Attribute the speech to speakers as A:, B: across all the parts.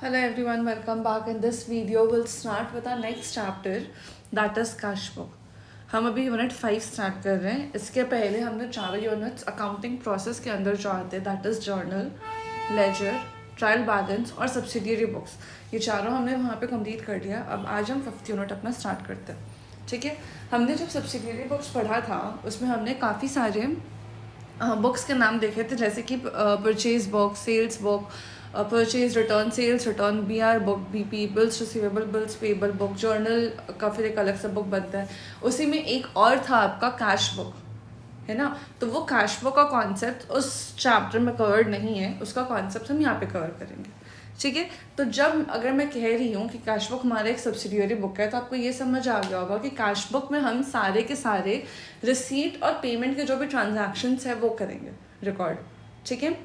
A: Hello everyone, welcome back. In this video, we'll start with our next chapter, that is cash book. हम अभी unit 5 start कर रहे हैं. इसके पहले हमने चारों यूनिट्स अकाउंटिंग प्रोसेस के अंदर जो आते हैं, that is journal, ledger, trial balance और सब्सिडियरी बुक्स, ये चारों हमने वहाँ पे कंप्लीट कर लिया. अब आज हम 5th यूनिट अपना स्टार्ट करते हैं. ठीक है. हमने जब सब्सिडियरी बुक्स पढ़ा था उसमें हमने काफ़ी सारे बुक्स के नाम देखे थे, जैसे कि purchase book, sales book, purchase return, sales return, BR book, BP, bills receivable, bills payable book, journal का फिर एक अलग सा बुक बनता है. उसी में एक और था आपका कैश बुक, है ना. तो वो कैश बुक का कॉन्सेप्ट उस चैप्टर में कवर्ड नहीं है, उसका कॉन्सेप्ट हम यहाँ पे कवर करेंगे. ठीक है. तो जब अगर मैं कह रही हूँ कि कैश बुक हमारा एक सब्सिडियरी बुक है, तो आपको ये समझ आ गया होगा कि कैश बुक में हम सारे के सारे रिसीट और पेमेंट के जो भी ट्रांजैक्शंस है वो करेंगे रिकॉर्ड. ठीक है.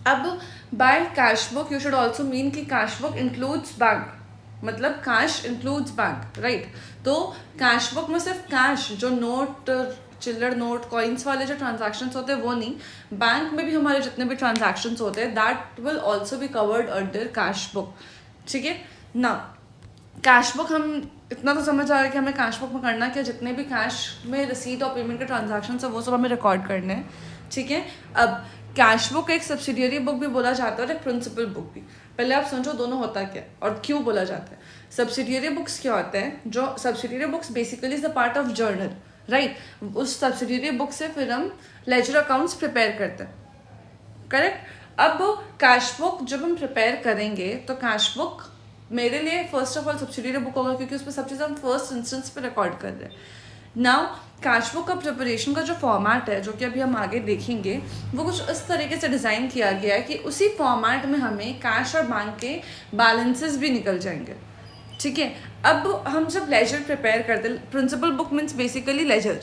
A: अब by cash book you should also mean कि कैश बुक इंक्लूड्स बैंक, मतलब कैश इंक्लूड्स बैंक, राइट. तो कैश बुक में सिर्फ कैश, जो नोट, चिल्लर नोट, कॉइन्स वाले जो ट्रांजैक्शंस होते हैं वो नहीं, बैंक में भी हमारे जितने भी ट्रांजैक्शंस होते हैं that will also be covered under cash book. ठीक है ना. कैश बुक हम इतना तो समझ आ रहा है कि हमें कैश बुक में करना क्या, जितने भी कैश में रिसीट और पेमेंट के ट्रांजैक्शंस है वो सब हमें रिकॉर्ड करने हैं. ठीक है. अब कैश बुक एक सब्सिडियरी बुक भी बोला जाता है और एक प्रिंसिपल बुक भी. पहले आप समझो दोनों होता क्या और क्यों बोला जाता है. सब्सिडियरी बुक्स क्या होते हैं, जो subsidiary books basically is the part of journal, right. उस सब्सिडियरी बुक से फिर हम लेजर अकाउंट्स प्रिपेयर करते हैं, करेक्ट. अब कैश बुक जब हम प्रिपेयर करेंगे तो कैश बुक मेरे लिए first of all subsidiary book होगा, क्योंकि उस पर सब चीज़ हम फर्स्ट इंस्टेंस पे रिकॉर्ड कर रहे हैं. नाउ कैश बुक का प्रिपरेशन का जो फॉर्मेट है, जो कि अभी हम आगे देखेंगे, वो कुछ इस तरीके से डिज़ाइन किया गया है कि उसी फॉर्मेट में हमें कैश और बैंक के बैलेंसेस भी निकल जाएंगे. ठीक है. अब हम जब लेजर प्रिपेयर करते हैं, principal book means basically ledger.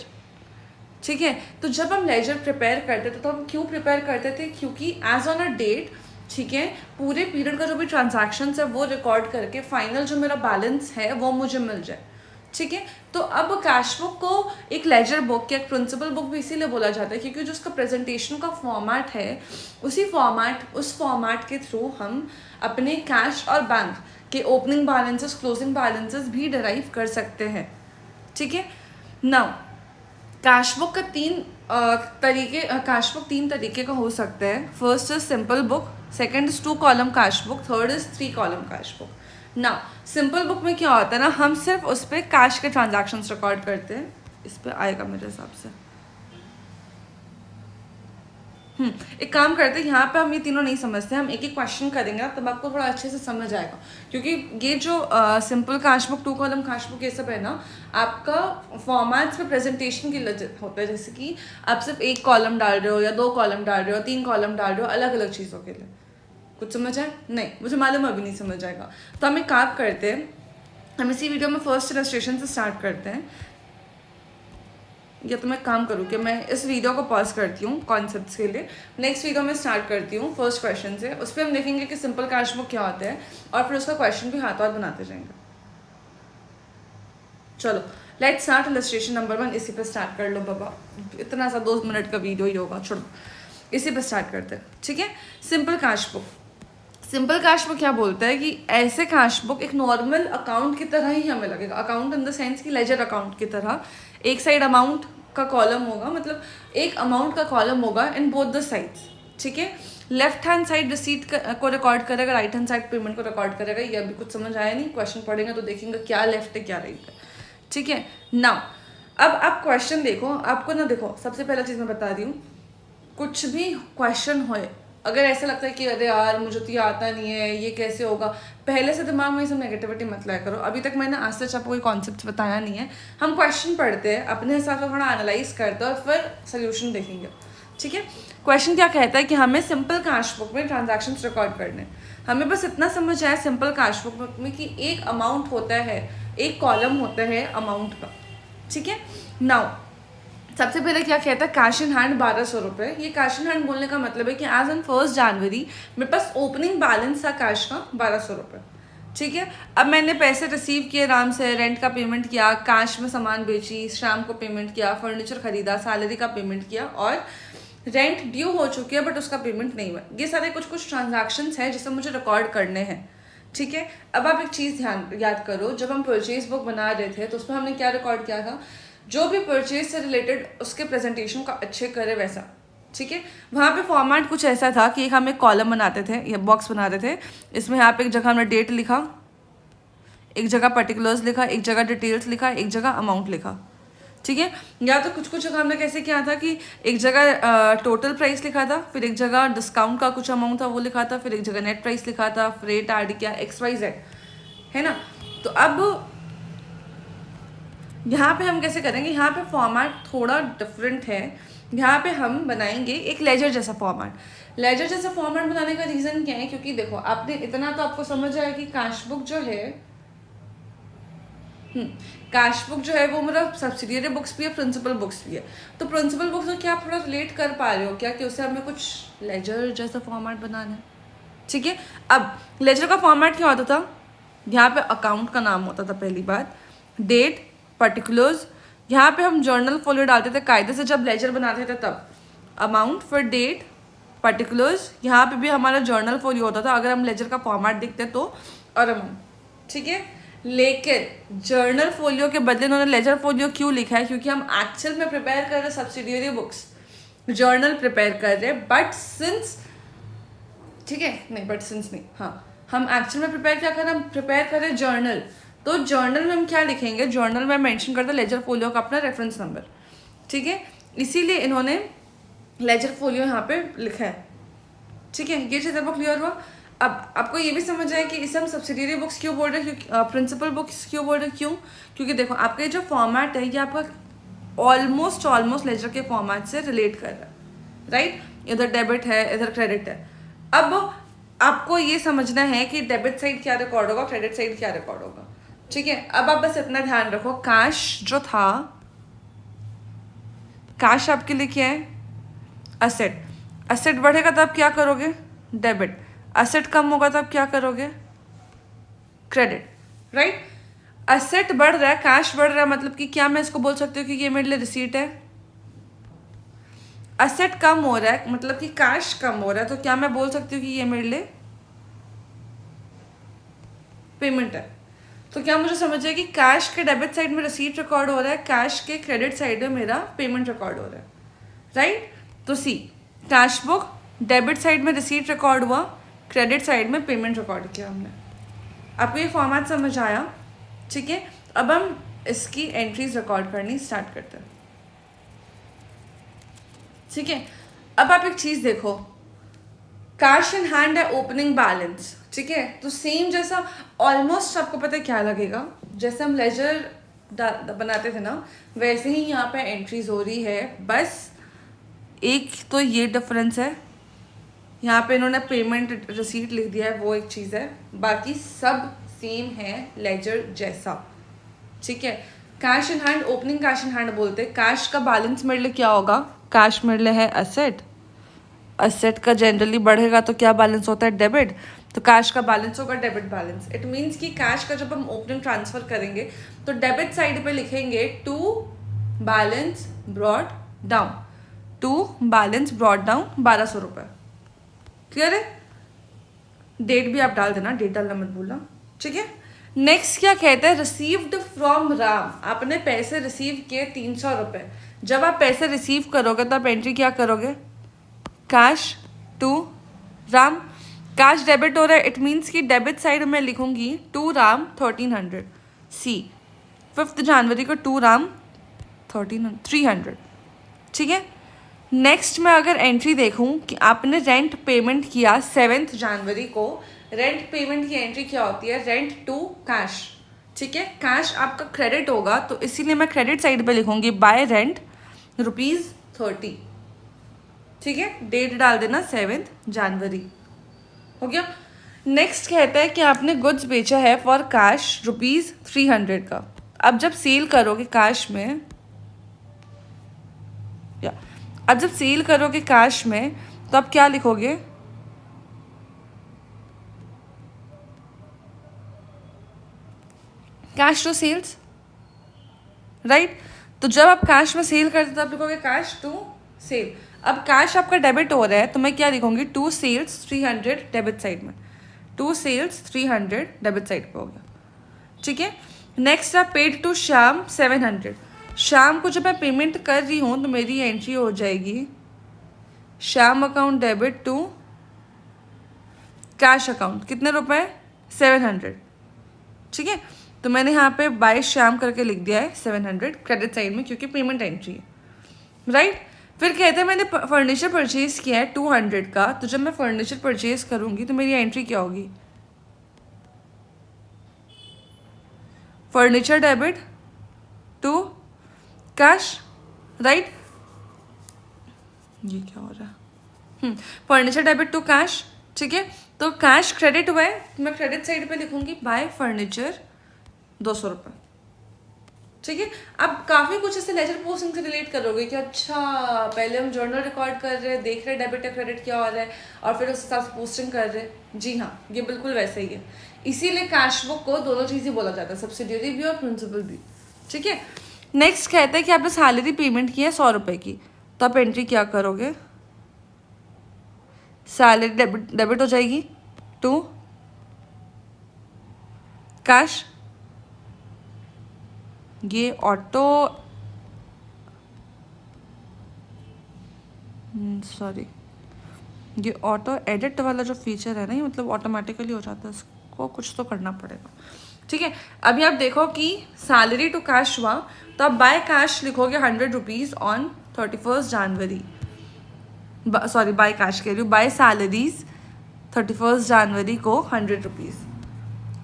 A: ठीक है. तो जब हम लेजर प्रिपेयर करते थे तो हम क्यों प्रिपेयर करते थे, क्योंकि एज ऑन अ डेट, ठीक है, पूरे पीरियड का जो भी ट्रांजैक्शन है वो रिकॉर्ड करके फाइनल जो मेरा बैलेंस है वो मुझे मिल जाए. ठीक है. तो अब कैश बुक को एक लेजर बुक या एक प्रिंसिपल बुक भी इसीलिए बोला जाता है क्योंकि जो उसका प्रेजेंटेशन का फॉर्मेट है, उस फॉर्मेट के थ्रू हम अपने कैश और बैंक के ओपनिंग बैलेंसेस, क्लोजिंग बैलेंसेस भी डिराइव कर सकते हैं. ठीक है. नाउ कैश बुक का कैश बुक 3 तरीके का हो सकता है. First is simple book, second is 2 column cash book, third is 3 column cash book. ना सिंपल बुक में क्या होता है ना, हम सिर्फ उस पर कैश के ट्रांजैक्शंस रिकॉर्ड करते हैं. इस पर आएगा मेरे हिसाब से. एक काम करते हैं, यहाँ पे हम ये तीनों नहीं समझते, हम एक एक क्वेश्चन करेंगे ना तब आपको थोड़ा अच्छे से समझ आएगा. क्योंकि ये जो simple cash book, 2 column cash book, ये सब है ना, आपका फॉर्मेट्स पे प्रेजेंटेशन के लिए होता है. जैसे कि आप सिर्फ 1 कॉलम डाल रहे हो या 2 कॉलम डाल रहे हो, 3 कॉलम डाल रहे हो, अलग अलग चीज़ों के लिए. कुछ समझ आए? नहीं, मुझे मालूम अभी नहीं समझ आएगा. तो हम एक काम करते हैं, हम इसी वीडियो में फर्स्ट इलस्ट्रेशन से स्टार्ट करते हैं. या तो मैं काम करूँ कि मैं इस वीडियो को पॉज करती हूँ कॉन्सेप्ट्स के लिए, नेक्स्ट वीडियो में स्टार्ट करती हूँ फर्स्ट क्वेश्चन से. उस पर हम देखेंगे कि सिंपल कैश बुक क्या होता है और फिर उसका क्वेश्चन भी हाथों हाथ बनाते जाएंगे. चलो लेट्स स्टार्ट इलस्ट्रेशन नंबर 1. इसी पे स्टार्ट कर लो बाबा, इतना सा 2 मिनट का वीडियो ही होगा, छोड़ो, इसी पे स्टार्ट करते हैं. ठीक है. Simple cash book. Simple cash book क्या बोलता है कि ऐसे कैश बुक एक नॉर्मल अकाउंट की तरह ही हमें लगेगा. अकाउंट इन द सेंस कि लेजर अकाउंट की तरह. एक साइड अमाउंट का कॉलम होगा, मतलब एक अमाउंट का कॉलम होगा इन बोथ द साइड्स. ठीक है. लेफ्ट हैंड साइड रिसीट को रिकॉर्ड करेगा, राइट हैंड साइड पेमेंट को रिकॉर्ड करेगा. ये अभी कुछ समझ आया नहीं, क्वेश्चन पढ़ेंगे तो देखेंगे क्या लेफ्ट है क्या राइट है. ठीक है. नाउ अब आप क्वेश्चन देखो, आपको ना देखो, सबसे पहला चीज़ मैं बता रही हूँ, कुछ भी क्वेश्चन हो, अगर ऐसा लगता है कि अरे यार मुझे तो ये आता नहीं है, ये कैसे होगा, पहले से दिमाग में ये सब नेगेटिविटी मत लाया करो. अभी तक मैंने आज तक आपको कोई कॉन्सेप्ट बताया नहीं है. हम क्वेश्चन पढ़ते हैं, अपने हिसाब से थोड़ा एनालाइज करते हैं और फिर सोल्यूशन देखेंगे. ठीक है. क्वेश्चन क्या कहता है कि हमें सिंपल कैश बुक में ट्रांजैक्शन रिकॉर्ड करने. हमें बस इतना समझ आया सिंपल कैश बुक में कि एक अमाउंट होता है, एक कॉलम होता है अमाउंट का. ठीक है. नाउ सबसे पहले क्या कहता है, कैश इन हैंड 1200 रुपये. ये कैश इन हैंड बोलने का मतलब है कि एज ऑन 1 जनवरी मेरे पास ओपनिंग बैलेंस था कैश का 1200 रुपये. ठीक है. अब मैंने पैसे रिसीव किए आराम से, रेंट का पेमेंट किया, कैश में सामान बेची, शाम को पेमेंट किया, फर्नीचर खरीदा, सैलरी का पेमेंट किया और रेंट ड्यू हो चुकी है बट उसका पेमेंट नहीं हुआ. ये सारे कुछ ट्रांजैक्शंस हैं जिसे मुझे रिकॉर्ड करने हैं. ठीक है। अब आप एक चीज़ ध्यान याद करो, जब हम परचेज बुक बना रहे थे तो उसमें हमने क्या रिकॉर्ड किया था, जो भी परचेज से रिलेटेड उसके प्रेजेंटेशन का अच्छे करे वैसा, ठीक है। वहाँ पे फॉर्मेट कुछ ऐसा था कि हम एक कॉलम बनाते थे या बॉक्स बनाते थे, इसमें यहाँ पे एक जगह हमने डेट लिखा, एक जगह पर्टिकुलर्स लिखा, एक जगह डिटेल्स लिखा, एक जगह अमाउंट लिखा, ठीक है। या तो कुछ कुछ जगह हमने कैसे किया था कि एक जगह टोटल प्राइस लिखा था, फिर एक जगह डिस्काउंट का कुछ अमाउंट था वो लिखा था, फिर एक जगह नेट प्राइस लिखा था, रेट ऐड किया, XYZ, है ना। तो अब यहाँ पे हम कैसे करेंगे, यहाँ पे फॉर्मेट थोड़ा डिफरेंट है। यहाँ पे हम बनाएंगे एक लेजर जैसा फॉर्मेट। लेजर जैसा फॉर्मेट बनाने का रीज़न क्या है, क्योंकि देखो आपने इतना तो आपको समझ आया कि कैश बुक जो है कैश बुक जो है वो मेरा सब्सिडियरी बुक्स भी है, प्रिंसिपल बुक्स भी है। तो प्रिंसिपल बुक्स को क्या आप थोड़ा रिलेट कर पा रहे हो क्या कि उससे हमें कुछ लेजर जैसा फॉर्मेट बनाना है, ठीक है। अब लेजर का फॉर्मेट क्या होता था, यहाँ पे अकाउंट का नाम होता था पहली बात, डेट, पर्टिकुलर्स, यहाँ पे हम जर्नल फोलियो डालते थे कायदे से जब लेजर बनाते थे तब, अमाउंट, फिर डेट, पर्टिकुलर्स, यहाँ पे भी हमारा जर्नल फोलियो होता था अगर हम लेजर का फॉर्मेट देखते तो, और अमाउंट, ठीक है। लेकिन जर्नल फोलियो के बदले उन्होंने लेजर फोलियो क्यों लिखा है, क्योंकि हम एक्चुअल में प्रिपेयर कर रहे हैं सब्सिडियरी बुक्स, जर्नल प्रिपेयर कर रहे हैं, बट सिंस, ठीक है, नहीं बट सिंस नहीं, हाँ हम एक्चुअल में प्रिपेयर क्या कर रहे हैं, हम प्रिपेयर कर रहे हैं जर्नल। तो जर्नल में हम क्या लिखेंगे, जर्नल में मेंशन करते हैं लेजर फोलियो का अपना रेफरेंस नंबर, ठीक है। इसीलिए इन्होंने लेजर फोलियो यहाँ पे लिखा है, ठीक है। ये चीज़ आपको क्लियर हुआ। अब आपको ये भी समझ आया कि इसे हम सब्सिडियरी बुक्स क्यों बोल रहे हैं, क्योंकि प्रिंसिपल बुक्स क्यों बोल रहे हैं, क्यों, क्योंकि देखो आपका ये जो फॉर्मेट है ये आपका ऑलमोस्ट लेजर के फॉर्मेट से रिलेट कर रहा है, राइट। इधर डेबिट है, इधर क्रेडिट है। अब आपको ये समझना है कि डेबिट साइड क्या रिकॉर्ड होगा, क्रेडिट साइड क्या रिकॉर्ड होगा, ठीक है। अब आप बस इतना ध्यान रखो, कैश जो था, कैश आपके लिए क्या है, असेट, असेट बढ़ेगा तो आप क्या करोगे, डेबिट, असेट कम होगा तो आप क्या करोगे, क्रेडिट, राइट। असेट बढ़ रहा है, कैश बढ़ रहा है, मतलब कि क्या मैं इसको बोल सकती हूँ कि ये मेरे लिए रिसीट है। असेट कम हो रहा है मतलब कि कैश कम हो रहा है, तो क्या मैं बोल सकती हूँ कि ये मेरे लिए पेमेंट है। तो क्या मुझे समझ है कि कैश के डेबिट साइड में रिसीट रिकॉर्ड हो रहा है, कैश के क्रेडिट साइड में मेरा पेमेंट रिकॉर्ड हो रहा है, राइट। तो सी, कैश बुक, डेबिट साइड में रिसीट रिकॉर्ड हुआ, क्रेडिट साइड में पेमेंट रिकॉर्ड किया हमने। आपको ये फॉर्मेट समझ आया, ठीक है। अब हम इसकी एंट्रीज रिकॉर्ड करनी स्टार्ट करते हैं, ठीक है। अब आप एक चीज़ देखो, कैश इन हैंड है, ओपनिंग बैलेंस, ठीक है। तो सेम जैसा ऑलमोस्ट आपको पता है क्या लगेगा, जैसे हम लेजर बनाते थे ना वैसे ही यहाँ पे एंट्रीज हो रही है, बस एक तो ये डिफरेंस है, यहाँ पे इन्होंने पेमेंट रिसीट लिख दिया है, वो एक चीज़ है, बाकी सब सेम है लेजर जैसा, ठीक है। Cash in hand, opening cash in hand बोलते हैं। कैश का बैलेंस मेरे लिए क्या होगा, कैश मेरे लिए है असेट, असेट का जनरली बढ़ेगा तो क्या बैलेंस होता है, डेबिट, तो कैश का बैलेंस होगा डेबिट बैलेंस। इट मीन्स कि कैश का जब हम ओपनिंग ट्रांसफर करेंगे तो डेबिट साइड पे लिखेंगे to balance brought down, to balance brought down 1200 रुपये, क्लियर है। डेट भी आप डाल देना, डेट डालना मत भूलना, ठीक है। नेक्स्ट क्या कहते हैं, रिसीव्ड फ्रॉम राम, आपने पैसे रिसीव किए 300 रुपये। जब आप पैसे रिसीव करोगे तो आप एंट्री क्या करोगे, cash to Ram, cash debit हो रहा है, इट मीन्स कि डेबिट साइड में लिखूंगी टू राम 1300, सी 5 जनवरी को टू राम 300, ठीक है। नेक्स्ट मैं अगर एंट्री देखूं कि आपने रेंट पेमेंट किया 7 जनवरी को, रेंट पेमेंट की एंट्री क्या होती है, रेंट टू कैश, ठीक है। कैश आपका क्रेडिट होगा तो इसीलिए मैं क्रेडिट साइड पे लिखूंगी बाय रेंट ₹30, ठीक है। डेट डाल देना 7 जनवरी, हो गया। नेक्स्ट कहता है कि आपने गुड्स बेचा है फॉर कैश ₹300 का। अब जब सेल करोगे कैश में, या अब जब सेल करोगे कैश में तो आप क्या लिखोगे, कैश टू सेल्स, राइट। तो जब आप कैश में सेल करते तो आप लिखोगे कैश टू सेल। अब कैश आपका डेबिट हो रहा है तो मैं क्या लिखूंगी, टू सेल्स 300 डेबिट साइड में, 2 सेल्स 300 डेबिट साइड पे हो गया, ठीक है। नेक्स्ट आप पेड टू श्याम 700। श्याम को जब मैं पेमेंट कर रही हूँ तो मेरी एंट्री हो जाएगी Shyam account debit to cash account, कितने रुपए, 700, ठीक है। तो मैंने यहाँ पे बाय श्याम करके लिख दिया है 700 क्रेडिट साइड में, क्योंकि पेमेंट एंट्री है, राइट। फिर कहते हैं मैंने फर्नीचर परचेज किया है 200 का, तो जब मैं फर्नीचर परचेज करूंगी तो मेरी एंट्री क्या होगी, furniture debit to cash, right. ये क्या हो रहा है, फर्नीचर डेबिट टू कैश, ठीक है। तो कैश क्रेडिट हुआ है, मैं क्रेडिट साइड पे लिखूंगी बाय फर्नीचर 200 रुपये, ठीक है। अब काफ़ी कुछ इससे लेजर पोस्टिंग से रिलेट करोगे कि अच्छा पहले हम जर्नल रिकॉर्ड कर रहे हैं, देख रहे हैं डेबिट या क्रेडिट क्या हो रहा है, और फिर उस हिसाब से पोस्टिंग कर रहे हैं। जी हाँ, ये बिल्कुल वैसे ही है। इसीलिए कैश बुक को दोनों चीज़ें बोला जाता है, सब्सिडियरी भी और प्रिंसिपल भी, ठीक है। नेक्स्ट कहता है कि आपने सैलरी पेमेंट की है 100 रुपये की, तो आप एंट्री क्या करोगे, सैलरी डेबिट हो जाएगी टू कैश, ये ऑटो सॉरी ये ऑटो एडिट वाला जो फीचर है ना, ये मतलब ऑटोमेटिकली हो जाता है, इसको कुछ तो करना पड़ेगा, ठीक है। अभी आप देखो कि सैलरी टू कैश हुआ, तो आप बाय कैश लिखोगे 100 rupees on 31 January, sorry by cash कह रही हूँ, बाय सैलरीज 31 जनवरी को 100 रुपीज़,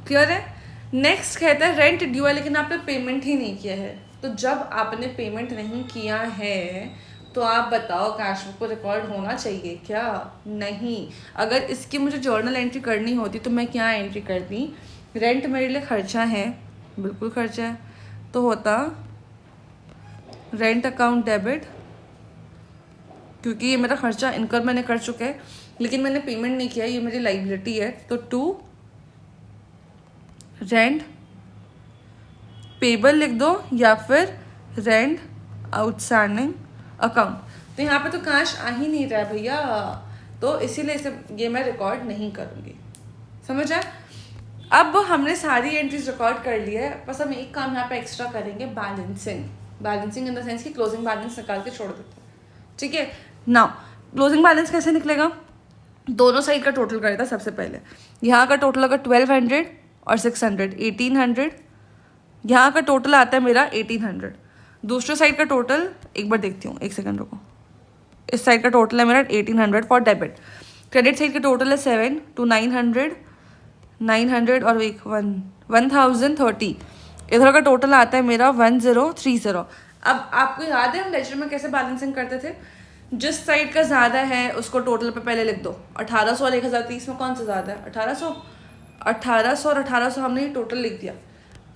A: क्लियर है। नेक्स्ट कहता है रेंट ड्यू है लेकिन आपने पेमेंट ही नहीं किया है, तो जब आपने पेमेंट नहीं किया है तो आप बताओ कैश बुक को रिकॉर्ड होना चाहिए क्या, नहीं। अगर इसकी मुझे जर्नल एंट्री करनी होती तो मैं क्या एंट्री करती, रेंट मेरे लिए खर्चा है, बिल्कुल खर्चा है, तो होता रेंट अकाउंट डेबिट, क्योंकि ये मेरा खर्चा इनकर मैंने कर चुका है लेकिन मैंने पेमेंट नहीं किया, ये मेरी लाइबिलिटी है, तो टू रेंट पेबल लिख दो या फिर रेंट आउटस्टैंडिंग अकाउंट। तो यहाँ पे तो कैश आ ही नहीं रहा है भैया, तो इसीलिए इसे ये मैं रिकॉर्ड नहीं करूँगी, समझ आए। अब हमने सारी एंट्रीज रिकॉर्ड कर ली है, बस हम एक काम यहाँ पे एक्स्ट्रा करेंगे, balancing. Balancing in the sense कि क्लोजिंग बैलेंस निकाल के छोड़ देते हैं, ठीक है। नाउ क्लोजिंग बैलेंस कैसे निकलेगा, दोनों साइड का टोटल करेगा। सबसे पहले यहाँ का टोटल अगर 1200 और 600 1800, यहाँ का टोटल आता है मेरा 1800। दूसरे साइड का टोटल एक बार देखती हूँ, एक सेकंड रुको। इस साइड का टोटल है मेरा 1800 फॉर डेबिट। क्रेडिट साइड का टोटल है 7 to 900 900 और 1030। इधर का टोटल आता है मेरा 1030। अब आपको याद है हम लेजर में कैसे बैलेंसिंग करते थे, जिस साइड का ज़्यादा है उसको टोटल पे पहले लिख दो। 1800 और 1030 में कौन सा ज़्यादा है, 1800 और 1800 हमने ये टोटल लिख दिया।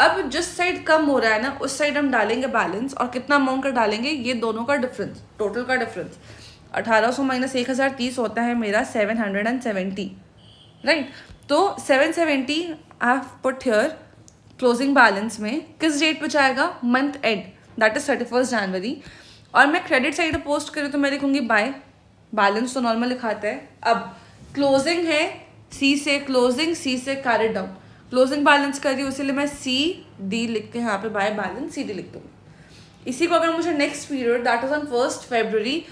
A: अब जिस साइड कम हो रहा है ना उस साइड हम डालेंगे बैलेंस, और कितना अमाउंट का डालेंगे, ये दोनों का डिफरेंस, टोटल का डिफरेंस। 1800 माइनस 1030 होता है मेरा 770, राइट। तो 770 I put here closing balance में, किस डेट पे जाएगा, मंथ एंड, दैट इज 31 जनवरी। और मैं क्रेडिट साइड पोस्ट करूँ तो मैं लिखूंगी बाय, बैलेंस तो नॉर्मल लिखाते हैं। अब क्लोजिंग है सी से, क्लोजिंग सी से कैरी डाउन, क्लोजिंग बैलेंस कर रही हूँ इसलिए मैं सी डी लिख के यहाँ पे बाय बैलेंस सी डी लिख दूँगी। इसी को अगर मुझे next period that is on 1 February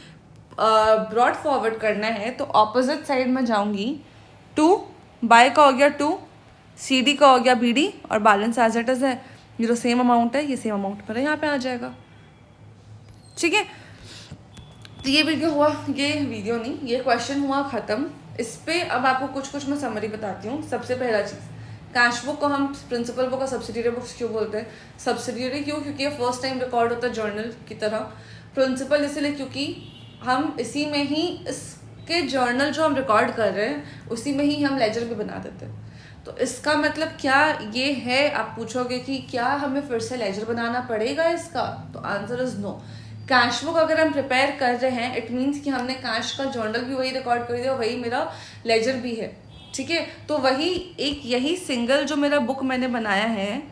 A: brought forward करना है तो ऑपोजिट साइड में जाऊँगी, 2 बाय का हो गया 2, सी डी का हो गया बी डी, और बैलेंस एज इट इज है, ये जो सेम अमाउंट है ये सेम अमाउंट पर यहाँ पे आ जाएगा, ठीक है। तो ये वीडियो हुआ, ये वीडियो नहीं, ये क्वेश्चन हुआ ख़त्म। इस पे अब आपको कुछ कुछ मैं समरी बताती हूँ। सबसे पहला चीज़, कैश बुक को हम प्रिंसिपल बुक और सब्सिडियरी बुक्स क्यों बोलते हैं, सब्सिडियरी क्यों, क्योंकि ये फर्स्ट टाइम रिकॉर्ड होता है जर्नल की तरह। प्रिंसिपल इसलिए क्योंकि हम इसी में ही इसके जर्नल जो हम रिकॉर्ड कर रहे हैं उसी में ही हम लेजर भी बना देते हैं। तो इसका मतलब क्या ये है, आप पूछोगे कि क्या हमें फिर से लेजर बनाना पड़ेगा इसका, तो answer is no. Cash book अगर हम प्रिपेयर कर रहे हैं इट मीन्स कि हमने कैश का जर्नल भी वही रिकॉर्ड कर दिया, वही मेरा लेजर भी है, ठीक है। तो वही एक यही सिंगल जो मेरा बुक मैंने बनाया है,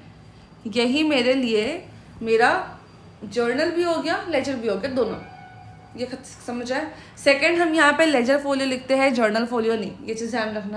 A: यही मेरे लिए मेरा जर्नल भी हो गया, लेजर भी हो गया, दोनों। ये समझ आए। सेकंड, हम यहाँ पे लेजर फोलियो लिखते हैं, जर्नल फोलियो नहीं, ये चीज़ ध्यान रखना।